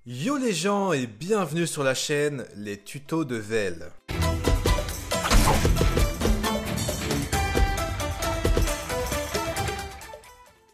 Yo les gens et bienvenue sur la chaîne Les Tutos de Vel.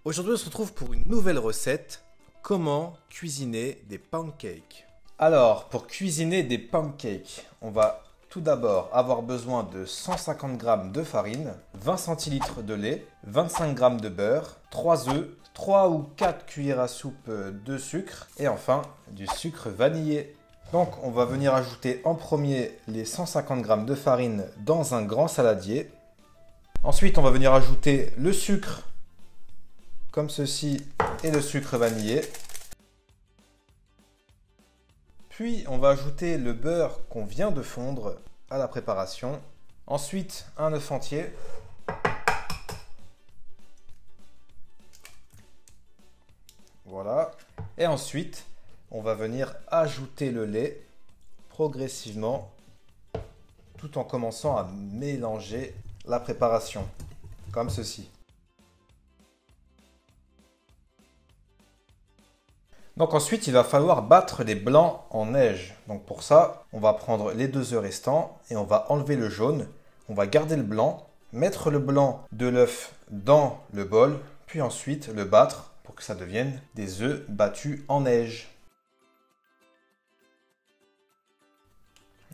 Aujourd'hui on se retrouve pour une nouvelle recette, comment cuisiner des pancakes. Alors pour cuisiner des pancakes, on va tout d'abord avoir besoin de 150 g de farine, 20 centilitres de lait, 25 g de beurre, 3 œufs, 3 ou 4 cuillères à soupe de sucre et enfin du sucre vanillé. Donc on va venir ajouter en premier les 150 g de farine dans un grand saladier. Ensuite on va venir ajouter le sucre comme ceci et le sucre vanillé. Puis on va ajouter le beurre qu'on vient de fondre à la préparation. Ensuite un œuf entier. Voilà. Et ensuite, on va venir ajouter le lait progressivement tout en commençant à mélanger la préparation, comme ceci. Donc ensuite, il va falloir battre les blancs en neige. Donc pour ça, on va prendre les 2 œufs restants et on va enlever le jaune. On va garder le blanc, mettre le blanc de l'œuf dans le bol, puis ensuite le battre pour que ça devienne des œufs battus en neige.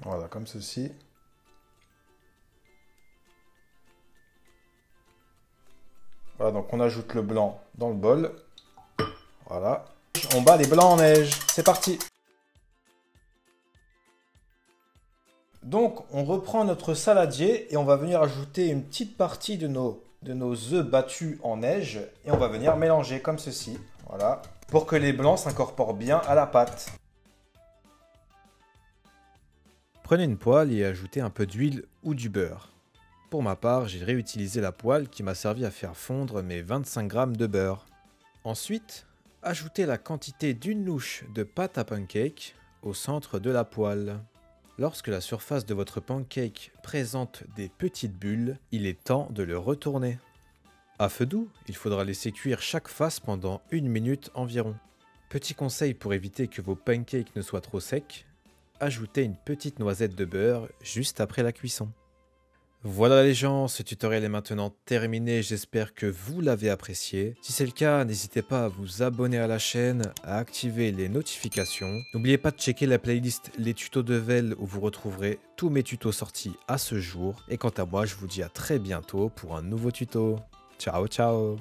Voilà, comme ceci. Voilà, donc on ajoute le blanc dans le bol. Voilà. On bat les blancs en neige. C'est parti. Donc, on reprend notre saladier et on va venir ajouter une petite partie de nos œufs battus en neige et on va venir mélanger comme ceci. Voilà. Pour que les blancs s'incorporent bien à la pâte. Prenez une poêle et ajoutez un peu d'huile ou du beurre. Pour ma part, j'ai réutilisé la poêle qui m'a servi à faire fondre mes 25 g de beurre. Ensuite, ajoutez la quantité d'une louche de pâte à pancake au centre de la poêle. Lorsque la surface de votre pancake présente des petites bulles, il est temps de le retourner. À feu doux, il faudra laisser cuire chaque face pendant 1 minute environ. Petit conseil pour éviter que vos pancakes ne soient trop secs, ajoutez une petite noisette de beurre juste après la cuisson. Voilà les gens, ce tutoriel est maintenant terminé, j'espère que vous l'avez apprécié. Si c'est le cas, n'hésitez pas à vous abonner à la chaîne, à activer les notifications. N'oubliez pas de checker la playlist Les Tutos de Vel où vous retrouverez tous mes tutos sortis à ce jour. Et quant à moi, je vous dis à très bientôt pour un nouveau tuto. Ciao ciao.